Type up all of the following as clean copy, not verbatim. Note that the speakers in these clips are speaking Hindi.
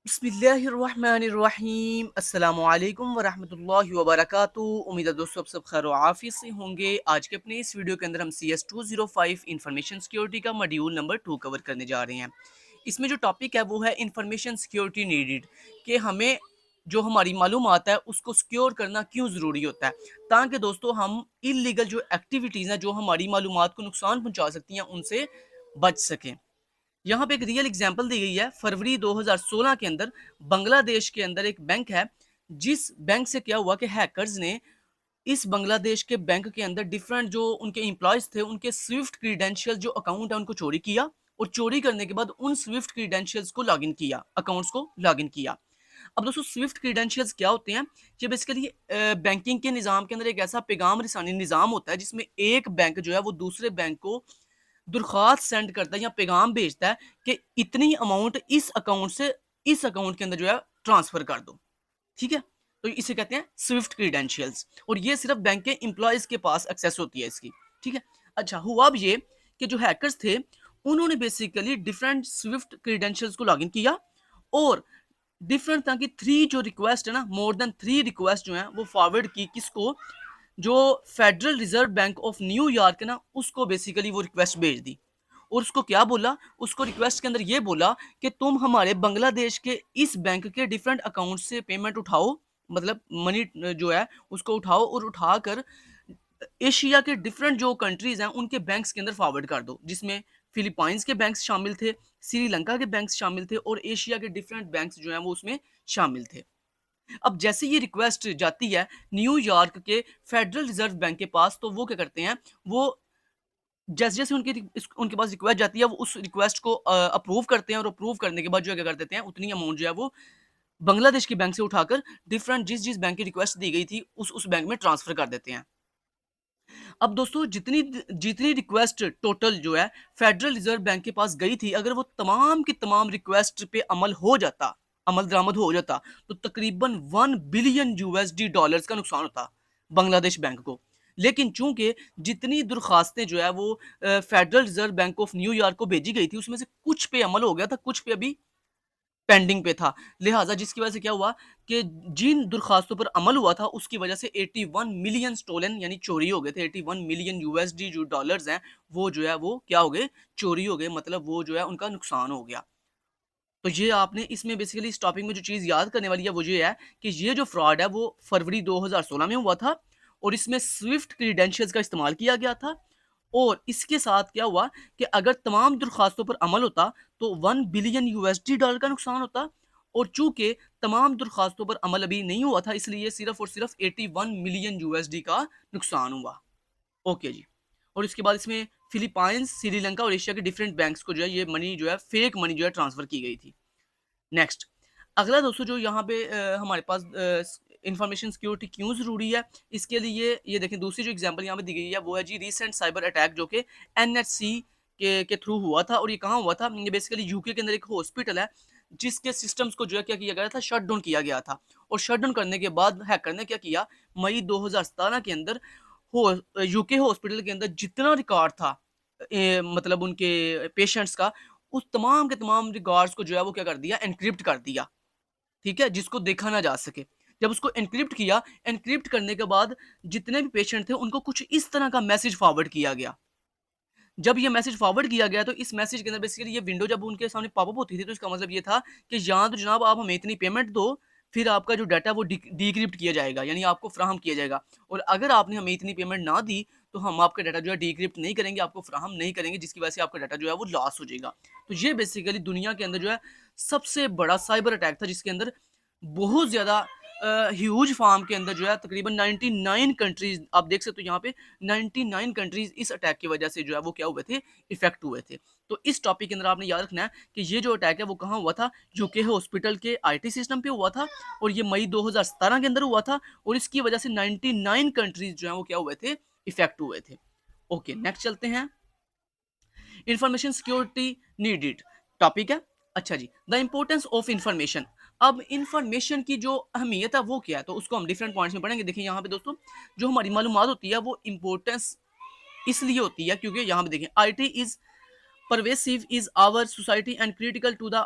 बिस्मिल्लाहिर्रहमानिर्रहीम अस्सलामुअलैकुम वरहमतुल्लाहि वबरकातुहू। उम्मीद है दोस्तों आप सब खैर आफियत से होंगे। आज के अपने इस वीडियो के अंदर हम CS205 इंफॉर्मेशन सिक्योरिटी का मॉड्यूल नंबर 2 कवर करने जा रहे हैं। इसमें जो टॉपिक है वो है इंफॉर्मेशन सिक्योरिटी नीडेड, कि हमें जो हमारी मालूमात है उसको सिक्योर करना क्यों ज़रूरी होता है, ताकि दोस्तों हम इलीगल जो एक्टिविटीज़ हैं जो हमारी मालूमात को नुकसान पहुंचा सकती हैं उनसे बच सकें। यहाँ पे एक रियल एग्जांपल दी गई है। फरवरी 2016 के अंदर बांग्लादेश के अंदर एक बैंक है, जिस बैंक से क्या हुआ कि हैकर्स ने इस बांग्लादेश के बैंक के अंदर डिफरेंट जो उनके एम्प्लॉयज थे उनके स्विफ्ट क्रीडेंशियल जो अकाउंट है उनको चोरी किया, और चोरी करने के बाद उन स्विफ्ट क्रीडेंशियल्स को लॉगिन किया, अकाउंट्स को लॉगिन किया। अब दोस्तों स्विफ्ट क्रीडेंशियल्स क्या होते हैं? ये बेसिकली बैंकिंग के निज़ाम के अंदर एक ऐसा पैगाम रिसानी निज़ाम होता है जिसमें एक बैंक जो है वो दूसरे बैंक को दरख्वास्त सेंड करता है या पैगाम भेजता है कि इतनी अमाउंट इस अकाउंट से इस अकाउंट के अंदर जो है ट्रांसफर कर दो। ठीक है, तो इसे कहते हैं स्विफ्ट क्रीडेंशियल्स, और ये सिर्फ बैंक के एम्प्लॉयज के पास एक्सेस होती है इसकी। ठीक है, अच्छा हुआ अब ये कि जो हैकर्स थे उन्होंने बेसिकली डिफरेंट स्विफ्ट क्रीडेंशियल्स को लॉगिन किया, और डिफरेंट तरह की थ्री जो रिक्वेस्ट है ना, मोर देन थ्री रिक्वेस्ट जो है वो फॉरवर्ड की किसको, जो federal reserve bank of New York है ना उसको बेसिकली वो रिक्वेस्ट भेज दी। और उसको क्या बोला, उसको रिक्वेस्ट के अंदर ये बोला कि तुम हमारे बांग्लादेश के इस बैंक के डिफरेंट अकाउंट से पेमेंट उठाओ, मतलब मनी जो है उसको उठाओ और उठाकर एशिया के डिफरेंट जो कंट्रीज हैं उनके बैंक्स के अंदर फॉरवर्ड कर दो, जिसमें फिलीपाइंस के बैंक्स शामिल थे, श्रीलंका के बैंक्स शामिल थे, और एशिया के डिफरेंट बैंक्स जो हैं वो उसमें शामिल थे। अब जैसे ये रिक्वेस्ट जाती है न्यूयॉर्क के फेडरल रिजर्व बैंक के पास, तो वो क्या करते हैं, वो जैसे जैसे उनके पास रिक्वेस्ट जाती है वो उस रिक्वेस्ट को अप्रूव करते हैं, और अप्रूव करने के बाद जो है क्या कर देते हैं, उतनी अमाउंट जो है वो बांग्लादेश के बैंक से उठाकर डिफरेंट जिस जिस बैंक की रिक्वेस्ट दी गई थी उस बैंक में ट्रांसफर कर देते हैं। अब दोस्तों जितनी जितनी रिक्वेस्ट टोटल जो है फेडरल रिजर्व बैंक के पास गई थी, अगर वो तमाम की तमाम रिक्वेस्ट पे अमल दरामद हो जाता, तो तकरीबन 1 बिलियन यूएसडी डॉलर्स का नुकसान होता बांग्लादेश बैंक को। लेकिन चूंकि जितनी दरखास्तें जो है वो federal reserve bank of New York को भेजी गई थी उसमें से कुछ पे अमल हो गया था, कुछ पे अभी पेंडिंग पे था। लिहाजा जिसकी वजह से क्या हुआ कि जिन दरखास्तों पर अमल हुआ था उसकी वजह से 81 मिलियन स्टोलन यानी चोरी हो गए थे। 81 मिलियन यूएसडी जो डॉलर्स हैं वो जो है वो क्या हो गए, चोरी हो गए, मतलब वो जो है उनका नुकसान हो गया। तो ये आपने इसमें बेसिकली इस टॉपिक में जो चीज़ याद करने वाली है वो ये है कि ये जो फ्रॉड है वो फरवरी 2016 में हुआ था, और इसमें स्विफ्ट क्रीडेंशियल्स का इस्तेमाल किया गया था। और इसके साथ क्या हुआ कि अगर तमाम दरखास्तों पर अमल होता तो 1 बिलियन यूएसडी डॉलर का नुकसान होता, और चूंकि तमाम दरखास्तों पर अमल अभी नहीं हुआ था इसलिए सिर्फ और सिर्फ 81 मिलियन यूएसडी का नुकसान हुआ। ओके जी। और इसके बाद इसमें फिलीपाइंस, श्रीलंका और एशिया के डिफरेंट बैंक्स को जो है ये मनी जो है फेक मनी जो है ट्रांसफर की गई थी। नेक्स्ट, अगला दोस्तों जो यहाँ पे हमारे पास इंफॉर्मेशन सिक्योरिटी क्यों ज़रूरी है, इसके लिए ये देखें दूसरी जो एग्जांपल यहाँ पे दी गई है वो है जी रीसेंट साइबर अटैक जो कि एनएचसी के थ्रू हुआ था। और ये कहाँ हुआ था, ये बेसिकली यूके के अंदर एक हॉस्पिटल है जिसके सिस्टम्स को जो है क्या किया गया था, शट डाउन किया गया था। और शट डाउन करने के बाद हैकर ने क्या किया, मई 2017 के अंदर यूके हॉस्पिटल के अंदर जितना रिकॉर्ड था मतलब उनके पेशेंट्स का, उस तमाम के तमाम रिकॉर्ड्स को जो है वो क्या कर दिया, एनक्रिप्ट कर दिया। ठीक है, जिसको देखा ना जा सके। जब उसको एनक्रिप्ट किया, एनक्रिप्ट करने के बाद जितने भी पेशेंट थे उनको कुछ इस तरह का मैसेज फॉरवर्ड किया गया। जब ये मैसेज फॉरवर्ड किया गया तो इस मैसेज के अंदर बेसिकली ये विंडो जब उनके सामने पॉपअप होती थी तो इसका मतलब ये था कि या तो जनाब आप हमें इतनी पेमेंट दो, फिर आपका जो डाटा है वो डिक्रिप्ट किया जाएगा, यानी आपको फ्राहम किया जाएगा। और अगर आपने हमें इतनी पेमेंट ना दी तो हम आपका डाटा जो है डिक्रिप्ट नहीं करेंगे, आपको फ्राहम नहीं करेंगे, जिसकी वजह से आपका डाटा जो है वो लॉस हो जाएगा। तो ये बेसिकली दुनिया के अंदर जो है सबसे बड़ा साइबर अटैक था, जिसके अंदर बहुत ज़्यादा ह्यूज फार्म के अंदर जो है तकरीबन 99 कंट्रीज़ आप देख सकते हो यहाँ पे, 99 कंट्रीज़ इस अटैक की वजह से जो है वो क्या हुए थे, इफ़ेक्ट हुए थे। तो इस टॉपिक के अंदर आपने याद रखना है कि ये जो अटैक है वो कहाँ हुआ था, यूके हॉस्पिटल के आईटी सिस्टम पे हुआ था, और ये मई 2017 के अंदर हुआ था, और इसकी वजह से 99 कंट्रीज़ जो है वो क्या हुए थे, इफ़ेक्ट हुए थे। ओके, नेक्स्ट चलते हैं। इंफॉर्मेशन सिक्योरिटी नीडेड टॉपिक है। अच्छा जी, द इम्पोर्टेंस ऑफ इंफॉर्मेशन। अब इंफॉर्मेशन की जो अहमियत है वो क्या है, तो उसको हम डिफरेंट पॉइंट्स में पढ़ेंगे। देखिए यहाँ पे दोस्तों जो हमारी मालूमात होती है वो इम्पोर्टेंस इसलिए होती है क्योंकि यहाँ पे देखें IT is pervasive is our society and critical to the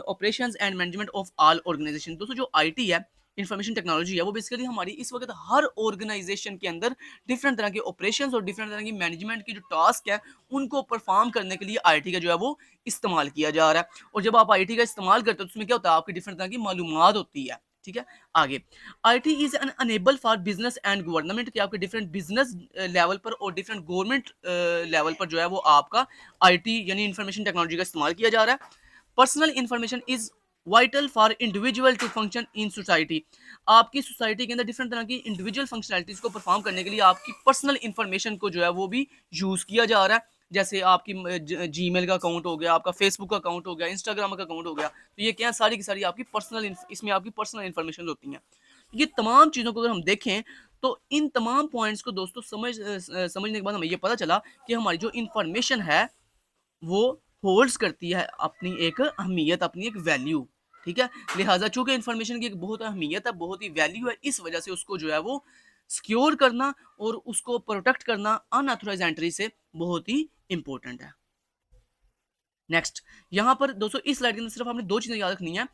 operations and management of all organization. दोस्तों जो आईटी है, इंफॉर्मेशन टेक्नोलॉजी है, वो बेसिकली हमारी इस वक्त हर ऑर्गेनाइजेशन के अंदर डिफरेंट तरह के ऑपरेशंस और डिफरेंट तरह की मैनेजमेंट की जो टास्क है उनको परफॉर्म करने के लिए आईटी का जो है वो इस्तेमाल किया जा रहा है। और जब आप आईटी का इस्तेमाल करते हो तो उसमें क्या होता है, आपकी डिफरेंट तरह की मालूमात होती है। ठीक है, आगे IT is an enable for business and government, कि आपके डिफरेंट बिजनेस लेवल पर और डिफरेंट गवर्नमेंट लेवल पर जो है वो आपका आईटी यानी इंफॉर्मेशन टेक्नोलॉजी का इस्तेमाल किया जा रहा है। Personal information is vital for individual to function in society, आपकी सोसाइटी के अंदर डिफरेंट तरह की इंडिविजुअल फंक्शनैलिटीज को परफॉर्म करने के लिए आपकी पर्सनल इंफॉर्मेशन को जो है वो भी यूज किया जा रहा है। जैसे आपकी जीमेल का अकाउंट हो गया, आपका फेसबुक का अकाउंट हो गया, इंस्टाग्राम का अकाउंट हो गया, तो ये क्या है, सारी की सारी आपकी पर्सनल, इसमें आपकी पर्सनल इंफॉर्मेशन होती हैं। ये तमाम चीज़ों को अगर हम देखें तो इन तमाम पॉइंट्स को दोस्तों समझने के बाद हमें ये पता चला कि हमारी जो इंफॉर्मेशन है वो होल्ड्स करती है अपनी एक अहमियत, अपनी एक वैल्यू। ठीक है, लिहाजा चूंकि इंफॉर्मेशन की एक बहुत अहमियत है, बहुत ही वैल्यू है, इस वजह से उसको जो है वो सिक्योर करना और उसको प्रोटेक्ट करना अनऑथराइज्ड एंट्री से बहुत ही इंपॉर्टेंट है। नेक्स्ट, यहाँ पर दोस्तों इस स्लाइड के अंदर सिर्फ आपने दो चीज़ें याद रखनी है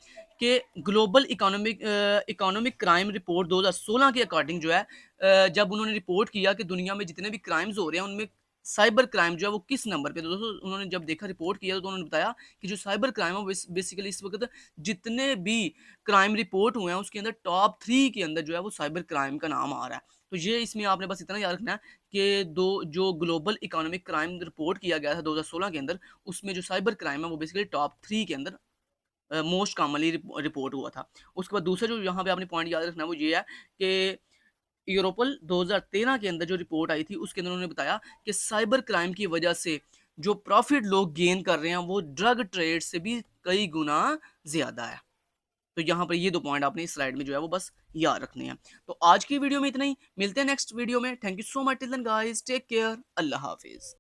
कि ग्लोबल इकोनॉमिक क्राइम रिपोर्ट 2016 के अकॉर्डिंग जो है जब उन्होंने रिपोर्ट किया कि दुनिया में जितने भी क्राइम्स हो रहे हैं उनमें साइबर क्राइम जो है वो किस नंबर पे, तो दोस्तों उन्होंने जब देखा, रिपोर्ट किया, तो उन्होंने बताया कि जो साइबर क्राइम है बेसिकली इस वक्त जितने भी क्राइम रिपोर्ट हुए हैं उसके अंदर टॉप 3 के अंदर जो है वो साइबर क्राइम का नाम आ रहा है। तो ये इसमें आपने बस इतना याद रखना है कि दो जो ग्लोबल इकोनॉमिक क्राइम रिपोर्ट किया गया था 2016 के अंदर, उसमें जो साइबर क्राइम है वो बेसिकली टॉप 3 के अंदर मोस्ट कॉमनली रिपोर्ट हुआ था। उसके बाद दूसरा जो यहाँ पे आपने पॉइंट याद रखना है वो ये है कि यूरोपल 2013 के अंदर जो रिपोर्ट आई थी उसके अंदर उन्होंने बताया कि साइबर क्राइम की वजह से जो प्रॉफिट लोग गेन कर रहे हैं वो ड्रग ट्रेड से भी कई गुना ज्यादा है। तो यहाँ पर ये दो पॉइंट आपने इस स्लाइड में जो है वो बस याद रखने हैं। तो आज की वीडियो में इतना ही, मिलते हैं नेक्स्ट वीडियो में। Thank you so much, till then guys, take care, अल्लाह हाफिज।